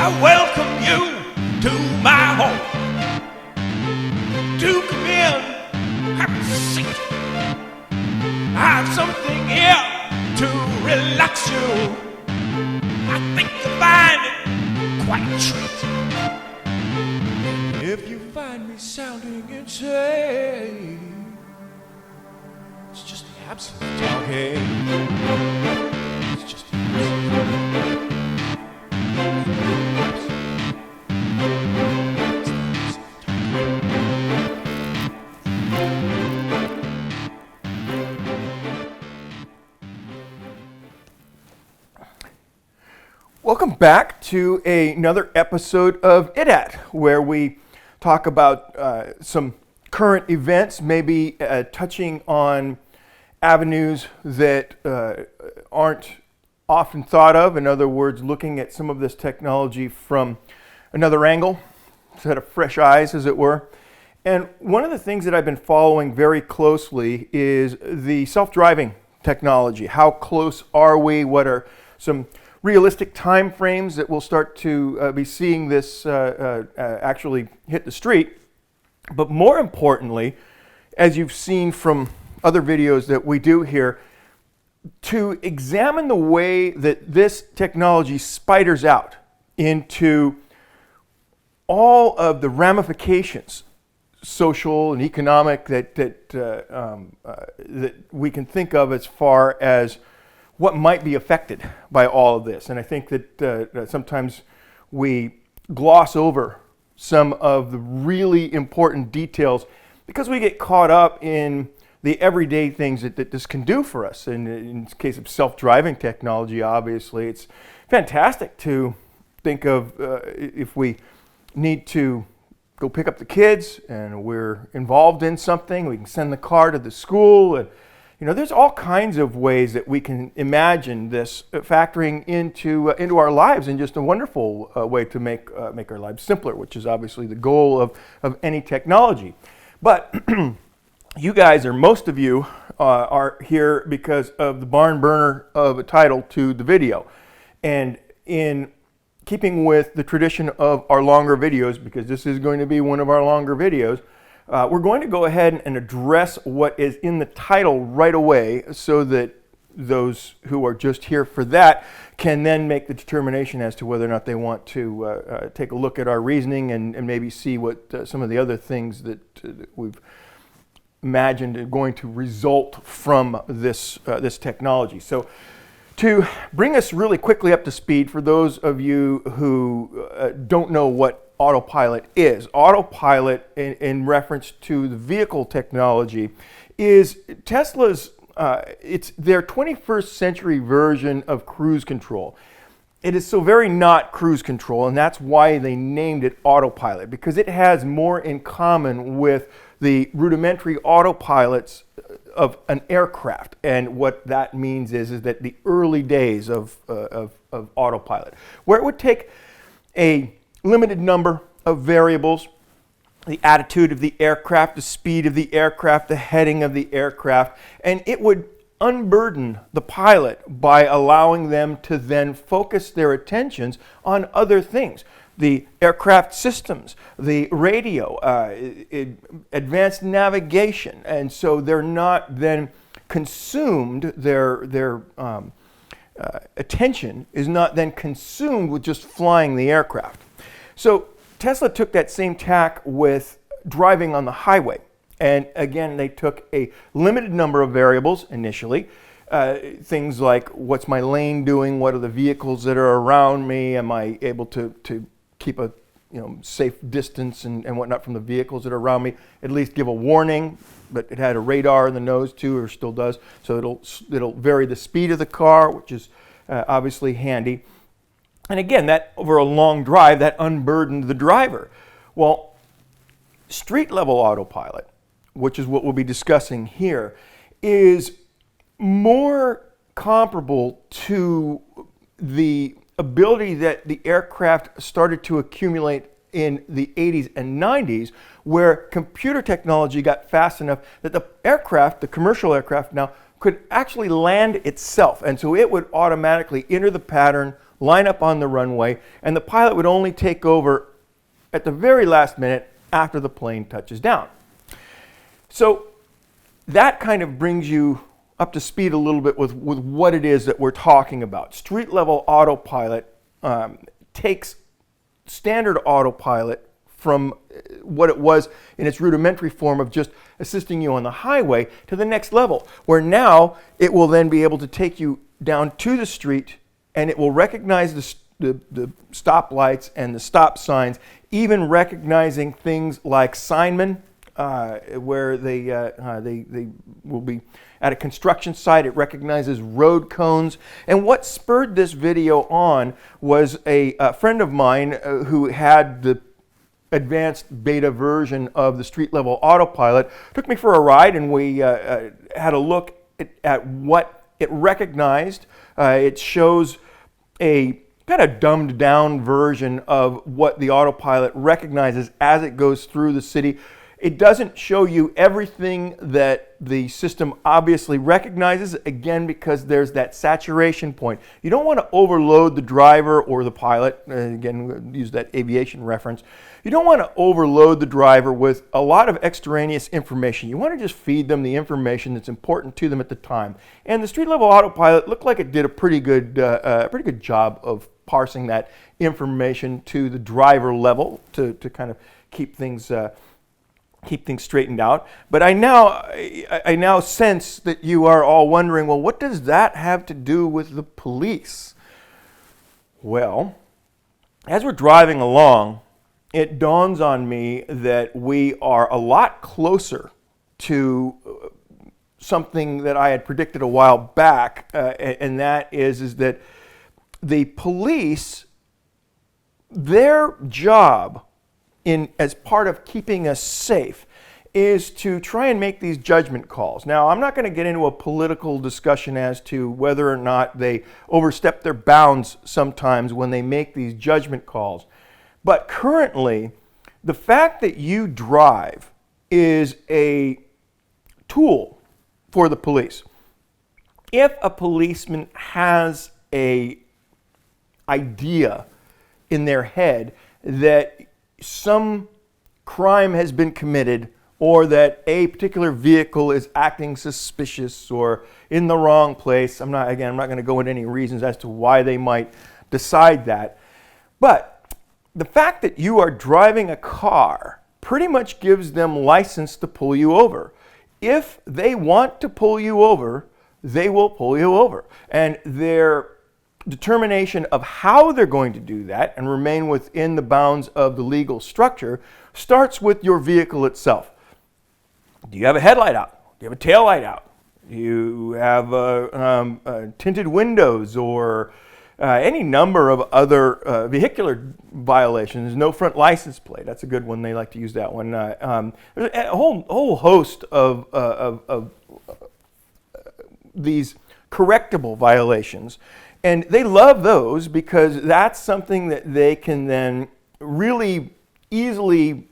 I welcome you to my home. Do come in, have a seat. I have something here to relax you. I think you'll find it quite a treat. If you find me sounding insane, it's just the absence of talking. It's just the Welcome back to another episode of IDAT, where we talk about some current events, maybe touching on avenues that aren't often thought of. In other words, looking at some of this technology from another angle, set of fresh eyes, as it were. And one of the things that I've been following very closely is the self-driving technology. How close are we? What are some realistic time frames that we'll start to be seeing this actually hit the street? But more importantly, as you've seen from other videos that we do here, to examine the way that this technology spiders out into all of the ramifications, social and economic, that we can think of as far as what might be affected by all of this. And I think that sometimes we gloss over some of the really important details because we get caught up in the everyday things that this can do for us. And in the case of self-driving technology, obviously, it's fantastic to think of if we need to go pick up the kids and we're involved in something, we can send the car to the school. And there's all kinds of ways that we can imagine this factoring into our lives in just a wonderful way to make our lives simpler, which is obviously the goal of any technology. But you guys, or most of you, are here because of the barn burner of a title to the video. And in keeping with the tradition of our longer videos, because this is going to be one of our longer videos, we're going to go ahead and address what is in the title right away so that those who are just here for that can then make the determination as to whether or not they want to take a look at our reasoning and maybe see what some of the other things that we've imagined are going to result from this technology. So to bring us really quickly up to speed, for those of you who don't know what Autopilot is, Autopilot, in reference to the vehicle technology, is Tesla's, it's their 21st century version of cruise control. It is so very not cruise control, and that's why they named it Autopilot, because it has more in common with the rudimentary autopilots of an aircraft. And what that means is that the early days of Autopilot, where it would take a limited number of variables, the attitude of the aircraft, the speed of the aircraft, the heading of the aircraft, and it would unburden the pilot by allowing them to then focus their attentions on other things. The aircraft systems, the radio, advanced navigation, and so they're not then consumed, their attention is not then consumed with just flying the aircraft. So Tesla took that same tack with driving on the highway. And again, they took a limited number of variables initially. Things like, what's my lane doing? What are the vehicles that are around me? Am I able to keep a safe distance and whatnot from the vehicles that are around me? At least give a warning. But it had a radar in the nose too, or still does. So it'll vary the speed of the car, which is obviously handy. And again, that over a long drive, that unburdened the driver. Well, street level autopilot, which is what we'll be discussing here, is more comparable to the ability that the aircraft started to accumulate in the 80s and 90s, where computer technology got fast enough that the aircraft, the commercial aircraft now, could actually land itself. And so it would automatically enter the pattern, line up on the runway, and the pilot would only take over at the very last minute after the plane touches down. So that kind of brings you up to speed a little bit with what it is that we're talking about. Street level autopilot takes standard autopilot from what it was in its rudimentary form of just assisting you on the highway to the next level, where now it will then be able to take you down to the street, and it will recognize the stop lights and the stop signs, even recognizing things like signmen, where they will be at a construction site. It recognizes road cones. And what spurred this video on was a friend of mine who had the advanced beta version of the street level autopilot, took me for a ride, and we had a look at what it recognized. It shows a kind of dumbed down version of what the autopilot recognizes as it goes through the city. It doesn't show you everything that the system obviously recognizes, again, because there's that saturation point. You don't want to overload the driver or the pilot. Again, use that aviation reference. You don't want to overload the driver with a lot of extraneous information. You want to just feed them the information that's important to them at the time. And the street level autopilot looked like it did a pretty good job of parsing that information to the driver level to kind of keep things straightened out. But I now sense that you are all wondering, well, what does that have to do with the police? Well, as we're driving along, it dawns on me that we are a lot closer to something that I had predicted a while back, and that is that the police, their job as part of keeping us safe is to try and make these judgment calls. Now, I'm not going to get into a political discussion as to whether or not they overstep their bounds sometimes when they make these judgment calls. But currently, the fact that you drive is a tool for the police. If a policeman has an idea in their head that some crime has been committed, or that a particular vehicle is acting suspicious or in the wrong place. I'm not going to go into any reasons as to why they might decide that. But the fact that you are driving a car pretty much gives them license to pull you over. If they want to pull you over, they will pull you over. And their determination of how they're going to do that and remain within the bounds of the legal structure starts with your vehicle itself. Do you have a headlight out? Do you have a tail light out? Do you have tinted windows or any number of other vehicular violations? No front license plate. That's a good one. They like to use that one. There's a whole host of these correctable violations. And they love those because that's something that they can then really easily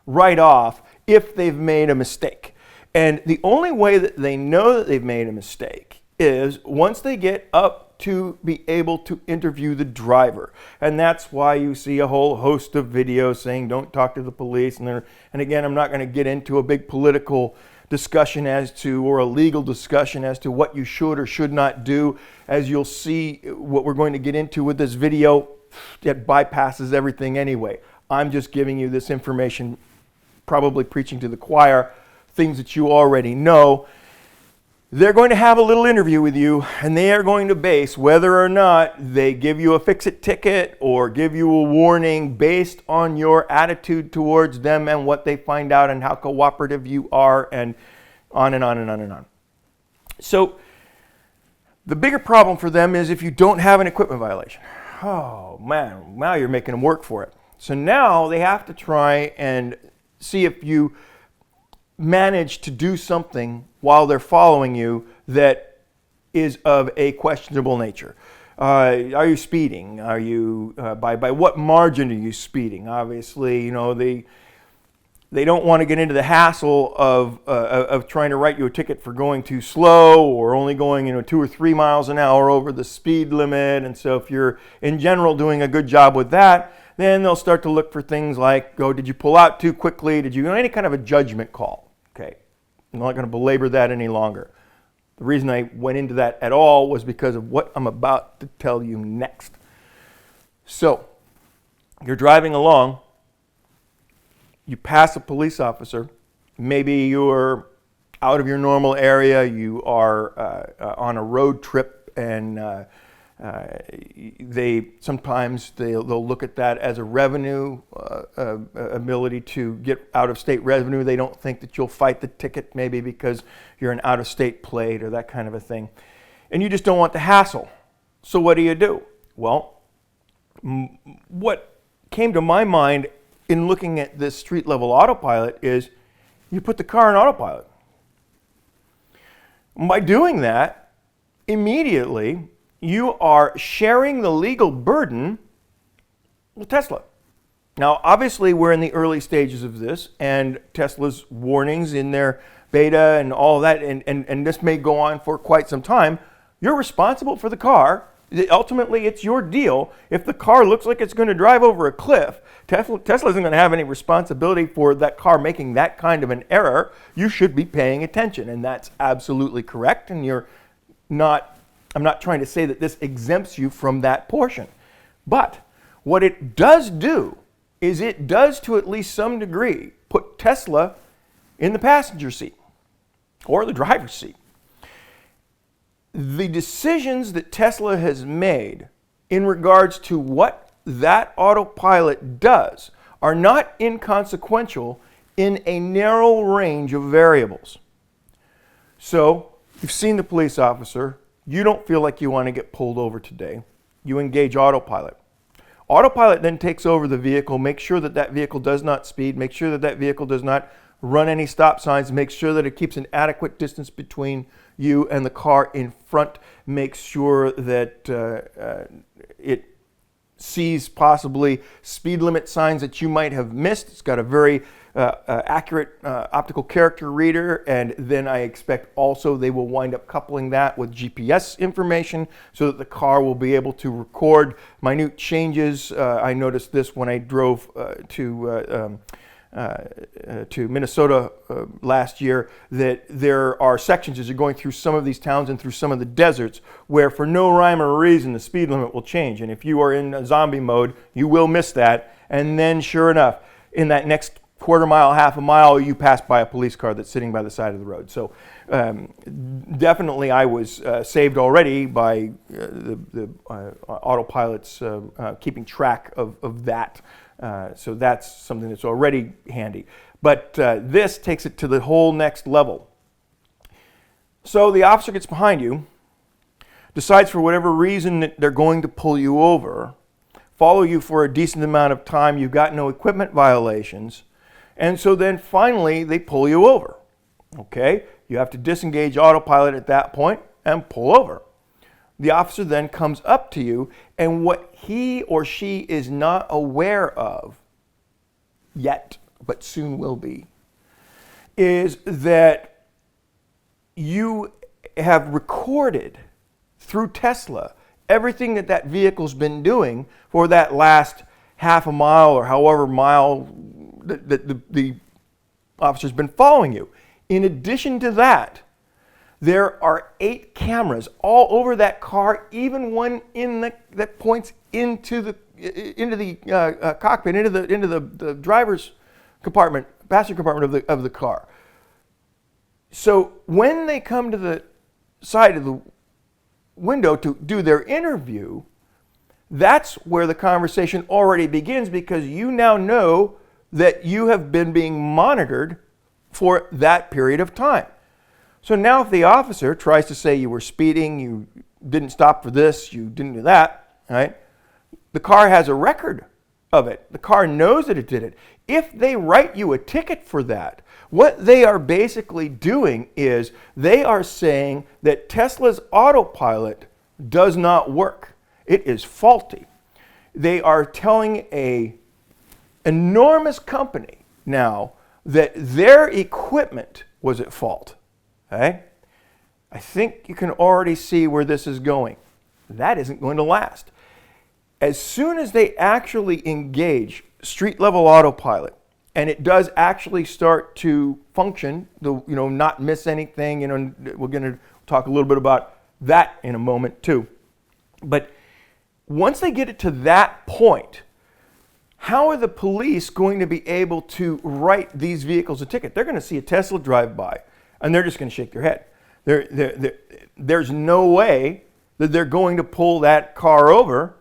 write off if they've made a mistake. And the only way that they know that they've made a mistake is once they get up to be able to interview the driver. And that's why you see a whole host of videos saying don't talk to the police. And again, I'm not going to get into a big political discussion or a legal discussion as to what you should or should not do. As you'll see, what we're going to get into with this video, it bypasses everything anyway. I'm just giving you this information, probably preaching to the choir, things that you already know. They're going to have a little interview with you, and they are going to base whether or not they give you a fix-it ticket or give you a warning based on your attitude towards them and what they find out and how cooperative you are, and on and on and on and on. So the bigger problem for them is if you don't have an equipment violation. Oh man, now you're making them work for it. So now they have to try and see if you manage to do something while they're following you that is of a questionable nature. Are you speeding? Are you by what margin are you speeding? Obviously, you know, the They don't want to get into the hassle of trying to write you a ticket for going too slow or only going 2 or 3 miles an hour over the speed limit. And so if you're in general doing a good job with that, then they'll start to look for things like, did you pull out too quickly? Did you any kind of a judgment call? Okay, I'm not going to belabor that any longer. The reason I went into that at all was because of what I'm about to tell you next. So, you're driving along, you pass a police officer, maybe you're out of your normal area, you are on a road trip, and they'll look at that as a revenue ability to get out-of-state revenue. They don't think that you'll fight the ticket maybe because you're an out-of-state plate or that kind of a thing. And you just don't want the hassle. So what do? Well, what came to my mind in looking at this street-level autopilot is you put the car in autopilot. By doing that, immediately, you are sharing the legal burden with Tesla. Now, obviously, we're in the early stages of this, and Tesla's warnings in their beta and all that, and this may go on for quite some time. You're responsible for the car. Ultimately, it's your deal. If the car looks like it's going to drive over a cliff, Tesla isn't going to have any responsibility for that car making that kind of an error. You should be paying attention, and that's absolutely correct, and I'm not trying to say that this exempts you from that portion. But what it does do is it does, to at least some degree, put Tesla in the passenger seat or the driver's seat. The decisions that Tesla has made in regards to what that autopilot does are not inconsequential in a narrow range of variables. So, you've seen the police officer. You don't feel like you want to get pulled over today. You engage Autopilot. Autopilot then takes over the vehicle, makes sure that that vehicle does not speed, makes sure that that vehicle does not run any stop signs, makes sure that it keeps an adequate distance between you and the car in front, makes sure that it sees possibly speed limit signs that you might have missed. It's got a very accurate optical character reader, and then I expect also they will wind up coupling that with GPS information so that the car will be able to record minute changes. I noticed this when I drove to Minnesota last year, that there are sections as you're going through some of these towns and through some of the deserts where for no rhyme or reason the speed limit will change. And if you are in a zombie mode, you will miss that. And then sure enough, in that next quarter mile, half a mile, you pass by a police car that's sitting by the side of the road. So definitely I was saved already by the Autopilot's keeping track of that. So that's something that's already handy. But this takes it to the whole next level. So the officer gets behind you, decides for whatever reason that they're going to pull you over, follow you for a decent amount of time, you've got no equipment violations, and so then finally they pull you over. Okay? You have to disengage Autopilot at that point and pull over. The officer then comes up to you, and what he or she is not aware of yet, but soon will be, is that you have recorded through Tesla everything that that vehicle's been doing for that last half a mile or however mile that the officer's been following you. In addition to that, there are 8 cameras all over that car, even one that points into the cockpit, into the driver's compartment, passenger compartment of the car. So when they come to the side of the window to do their interview, that's where the conversation already begins, because you now know that you have been being monitored for that period of time. So now if the officer tries to say you were speeding, you didn't stop for this, you didn't do that, right? The car has a record of it. The car knows that it did it. If they write you a ticket for that, what they are basically doing is they are saying that Tesla's Autopilot does not work. It is faulty. They are telling an enormous company now that their equipment was at fault. Okay? I think you can already see where this is going. That isn't going to last. As soon as they actually engage street level autopilot, and it does actually start to function, not miss anything, we're going to talk a little bit about that in a moment too. But once they get it to that point, how are the police going to be able to write these vehicles a ticket? They're going to see a Tesla drive by, and they're just going to shake their head. There's no way that they're going to pull that car over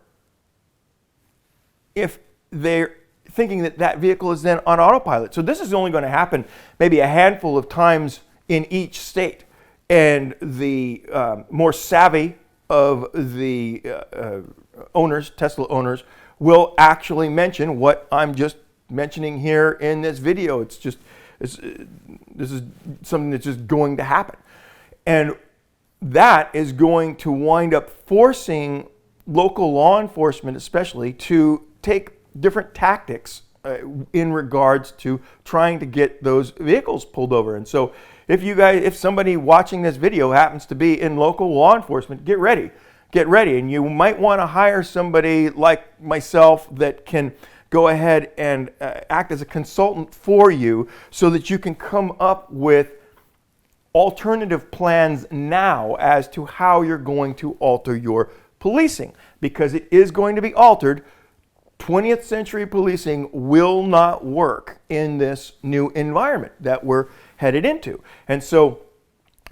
if they're thinking that that vehicle is then on autopilot. So this is only going to happen maybe a handful of times in each state. And the more savvy of the owners, Tesla owners, will actually mention what I'm just mentioning here in this video. This is something that's just going to happen. And that is going to wind up forcing local law enforcement especially to take different tactics in regards to trying to get those vehicles pulled over. And so if somebody watching this video happens to be in local law enforcement, get ready. And you might want to hire somebody like myself that can go ahead and act as a consultant for you so that you can come up with alternative plans now as to how you're going to alter your policing, because it is going to be altered. 20th century policing will not work in this new environment that we're headed into. And so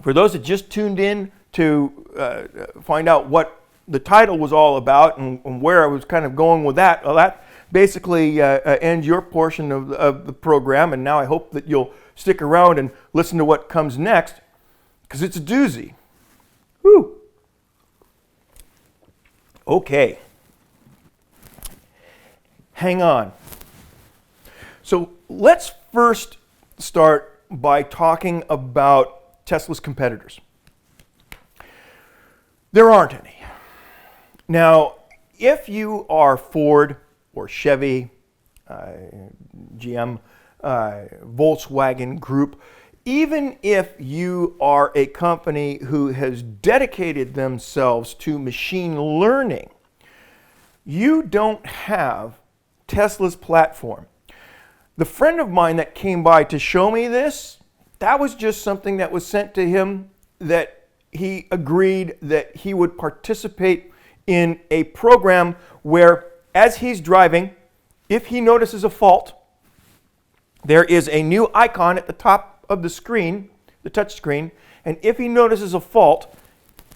for those that just tuned in to find out what the title was all about and where I was kind of going with that, well, that basically ends your portion of the program. And now I hope that you'll stick around and listen to what comes next, because it's a doozy. Whew. Okay. Hang on. So let's first start by talking about Tesla's competitors. There aren't any. Now, if you are Ford or Chevy, GM, Volkswagen Group, even if you are a company who has dedicated themselves to machine learning, you don't have Tesla's platform. The friend of mine that came by to show me this, that was just something that was sent to him that he agreed that he would participate in a program where, as he's driving, if he notices a fault, there is a new icon at the top of the screen, the touch screen, and if he notices a fault,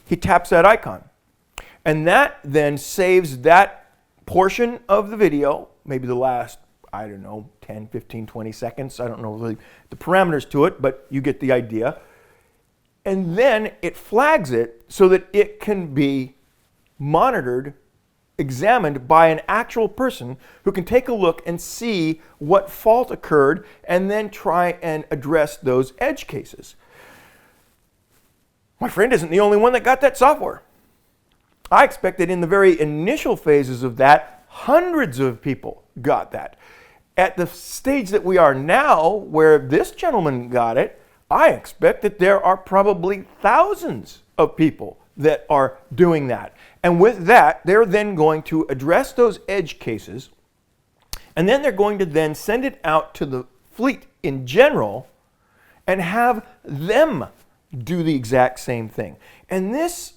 he taps that icon. And that then saves that portion of the video, maybe the last, 10, 15, 20 seconds. I don't know really the parameters to it, but you get the idea. And then it flags it so that it can be monitored, examined by an actual person who can take a look and see what fault occurred and then try and address those edge cases. My friend isn't the only one that got that software. I expect that in the very initial phases of that, hundreds of people got that. At the stage that we are now, where this gentleman got it, I expect that there are probably thousands of people that are doing that. And with that, they're then going to address those edge cases, and then they're going to then send it out to the fleet in general and have them do the exact same thing. And this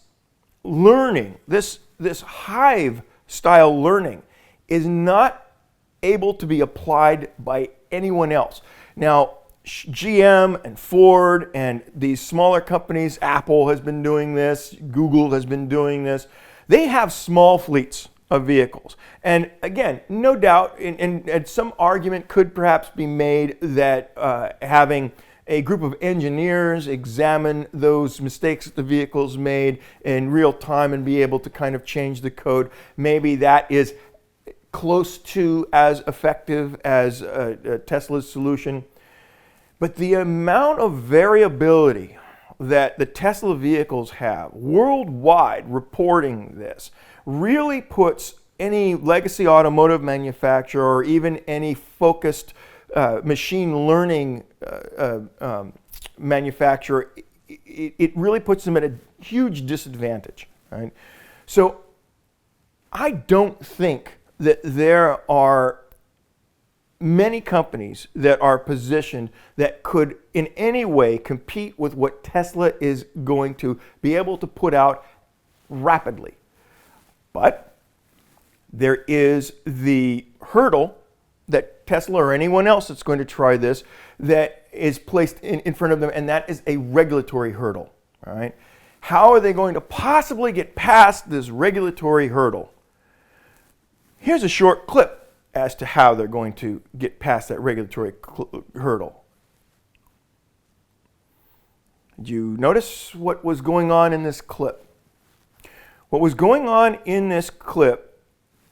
learning, this hive style learning, is not able to be applied by anyone else. Now, GM and Ford and these smaller companies, Apple has been doing this, Google has been doing this. They have small fleets of vehicles. And again, no doubt, and some argument could perhaps be made that having a group of engineers examine those mistakes that the vehicles made in real time and be able to kind of change the code, maybe that is close to as effective as Tesla's solution. But the amount of variability that the Tesla vehicles have worldwide reporting this really puts any legacy automotive manufacturer or even any focused machine learning manufacturer, it really puts them at a huge disadvantage. Right? So I don't think that there are many companies that are positioned that could in any way compete with what Tesla is going to be able to put out rapidly. But there is the hurdle that Tesla or anyone else that's going to try this that is placed in front of them, and that is a regulatory hurdle. All right? How are they going to possibly get past this regulatory hurdle? Here's a short clip as to how they're going to get past that regulatory hurdle. Did you notice what was going on in this clip? What was going on in this clip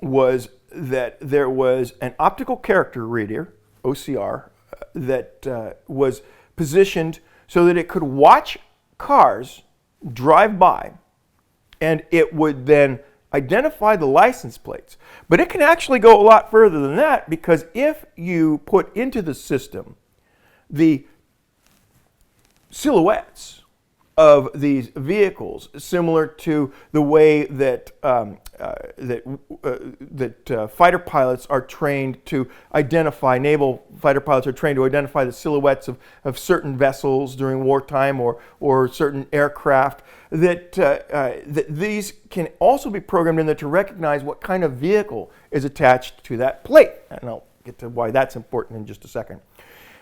was that there was an optical character reader, OCR, that was positioned so that it could watch cars drive by, and it would then identify the license plates. But it can actually go a lot further than that, because if you put into the system the silhouettes of these vehicles, similar to the way that fighter pilots are trained to identify, naval fighter pilots are trained to identify the silhouettes of certain vessels during wartime or certain aircraft, that these can also be programmed in there to recognize what kind of vehicle is attached to that plate. And I'll get to why that's important in just a second.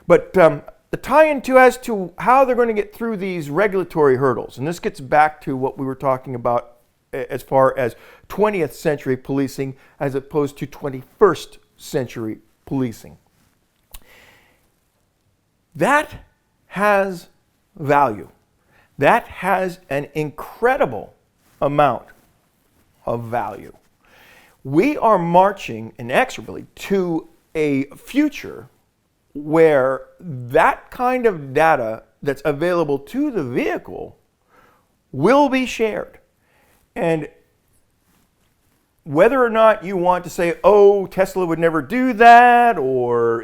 But the tie-in as to how they're going to get through these regulatory hurdles, and this gets back to what we were talking about as far as 20th century policing as opposed to 21st century policing. That has value. That has an incredible amount of value. We are marching inexorably to a future where that kind of data that's available to the vehicle will be shared. And whether or not you want to say, oh, Tesla would never do that, or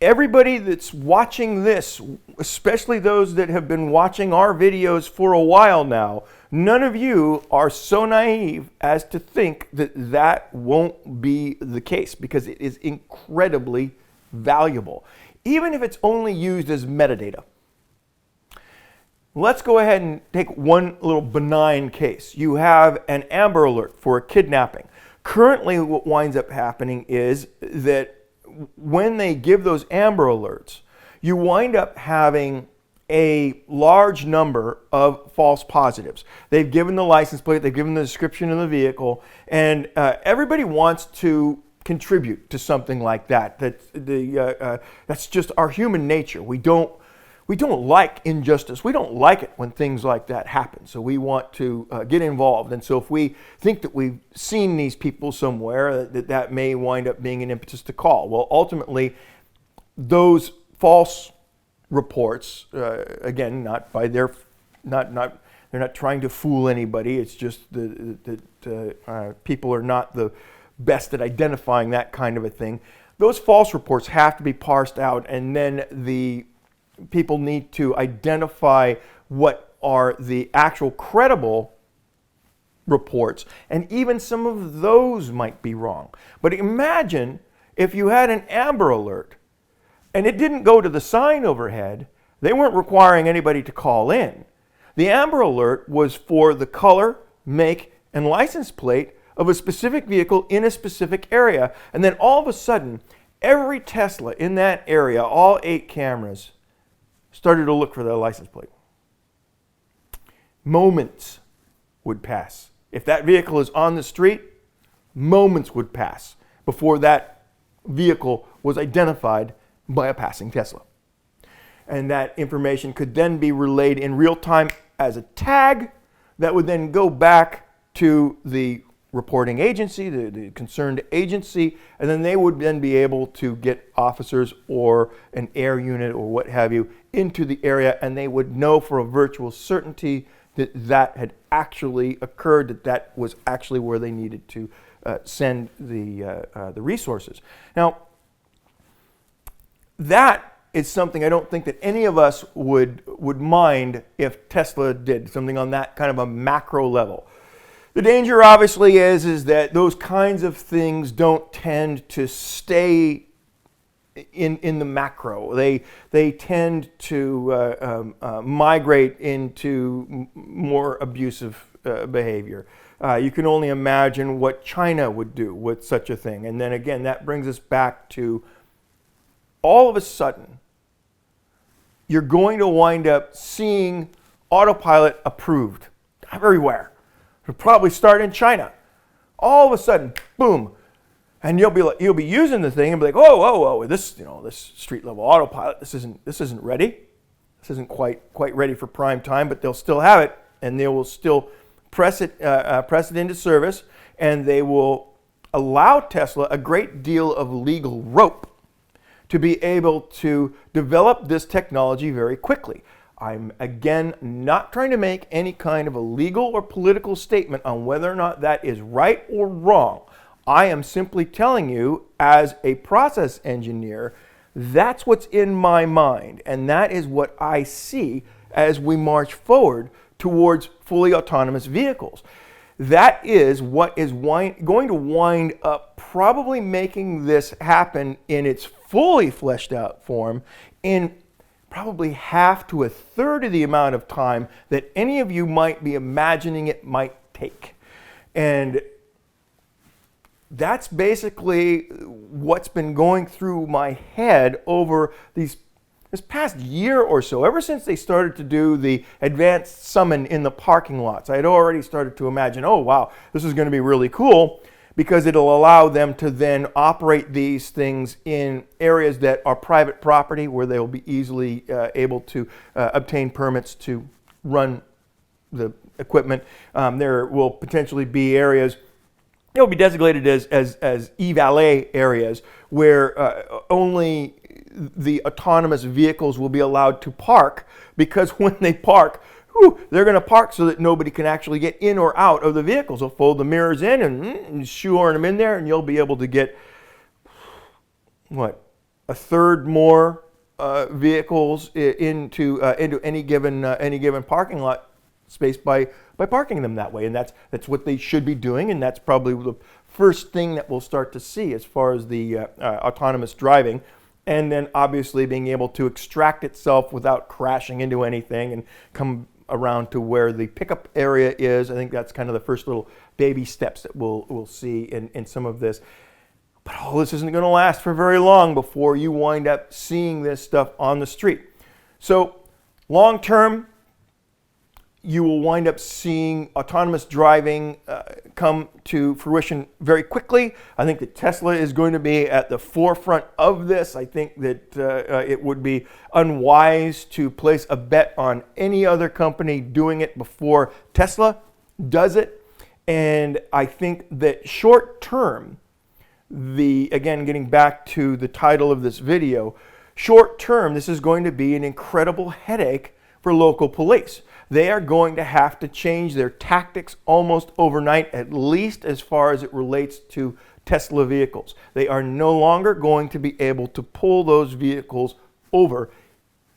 everybody that's watching this, especially those that have been watching our videos for a while now, none of you are so naive as to think that that won't be the case, because it is incredibly valuable, even if it's only used as metadata. Let's go ahead and take one little benign case. You have an Amber Alert for a kidnapping. Currently, what winds up happening is that when they give those Amber Alerts, you wind up having a large number of false positives. They've given the license plate, they've given the description of the vehicle, and everybody wants to contribute to something like that. That's just our human nature. We don't like injustice. We don't like it when things like that happen. So we want to get involved. And so if we think that we've seen these people somewhere, that may wind up being an impetus to call. Well, ultimately, those false reports, again, they're not trying to fool anybody. It's just that people are not the best at identifying that kind of a thing. Those false reports have to be parsed out, and then the people need to identify what are the actual credible reports, and even some of those might be wrong. But imagine if you had an Amber Alert and it didn't go to the sign overhead. They weren't requiring anybody to call in. The Amber Alert was for the color, make, and license plate of a specific vehicle in a specific area. And then all of a sudden, every Tesla in that area, all 8 cameras, started to look for their license plate. Moments would pass. If that vehicle is on the street, moments would pass before that vehicle was identified by a passing Tesla. And that information could then be relayed in real time as a tag that would then go back to the reporting agency, the concerned agency, and then they would then be able to get officers or an air unit or what have you into the area, and they would know for a virtual certainty that that had actually occurred, that was actually where they needed to send the resources. Now, that is something I don't think that any of us would mind if Tesla did something on that kind of a macro level. The danger obviously is that those kinds of things don't tend to stay in the macro. They tend to migrate into more abusive behavior. You can only imagine what China would do with such a thing. And then again, that brings us back to all of a sudden, you're going to wind up seeing Autopilot approved everywhere. It'll probably start in China. All of a sudden, boom, and you'll be using the thing and be like, whoa, this street level Autopilot, this isn't ready. This isn't quite ready for prime time, but they'll still have it, and they will still press it into service, and they will allow Tesla a great deal of legal rope to be able to develop this technology very quickly. I'm, again, not trying to make any kind of a legal or political statement on whether or not that is right or wrong. I am simply telling you, as a process engineer, that's what's in my mind, and that is what I see as we march forward towards fully autonomous vehicles. That is what is going to wind up probably making this happen in its fully fleshed out form in probably half to a third of the amount of time that any of you might be imagining it might take. And that's basically what's been going through my head over this past year or so. Ever since they started to do the advanced summon in the parking lots, I had already started to imagine, oh wow, this is going to be really cool, because it'll allow them to then operate these things in areas that are private property, where they'll be easily able to obtain permits to run the equipment. There will potentially be areas, it will be designated as e-valet areas, where only the autonomous vehicles will be allowed to park, because when they park, they're going to park so that nobody can actually get in or out of the vehicles. They'll fold the mirrors in and shoehorn them in there, and you'll be able to get, a third more vehicles into any given parking lot space by parking them that way. And that's what they should be doing, and that's probably the first thing that we'll start to see as far as the autonomous driving. And then obviously being able to extract itself without crashing into anything and come around to where the pickup area is. I think that's kind of the first little baby steps that we'll see in some of this. But all this isn't going to last for very long before you wind up seeing this stuff on the street. So long term, you will wind up seeing autonomous driving come to fruition very quickly. I think that Tesla is going to be at the forefront of this. I think that it would be unwise to place a bet on any other company doing it before Tesla does it. And I think that short term, again, getting back to the title of this video, short term, this is going to be an incredible headache for local police. They are going to have to change their tactics almost overnight, at least as far as it relates to Tesla vehicles. They are no longer going to be able to pull those vehicles over,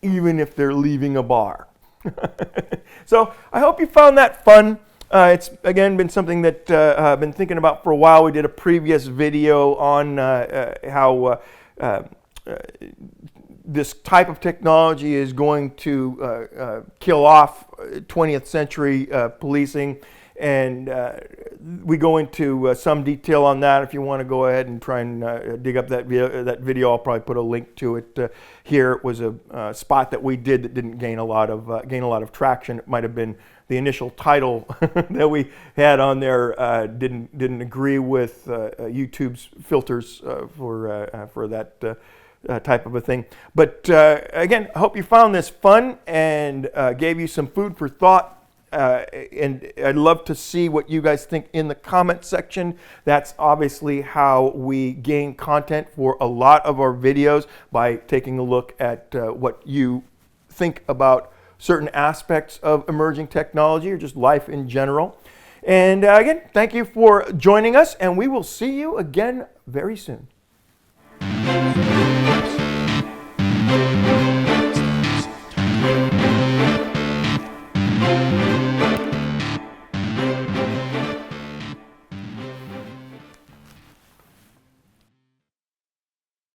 even if they're leaving a bar. So I hope you found that fun. It's, again, been something that I've been thinking about for a while. We did a previous video on how this type of technology is going to kill off 20th century policing, and we go into some detail on that. If you want to go ahead and try and dig up that video, I'll probably put a link to it here. It was a spot that we did that didn't gain a lot of traction. It might have been the initial title that we had on there didn't agree with YouTube's filters for that type of a thing. But again, I hope you found this fun and gave you some food for thought. And I'd love to see what you guys think in the comment section. That's obviously how we gain content for a lot of our videos, by taking a look at what you think about certain aspects of emerging technology or just life in general. And again, thank you for joining us, and we will see you again very soon.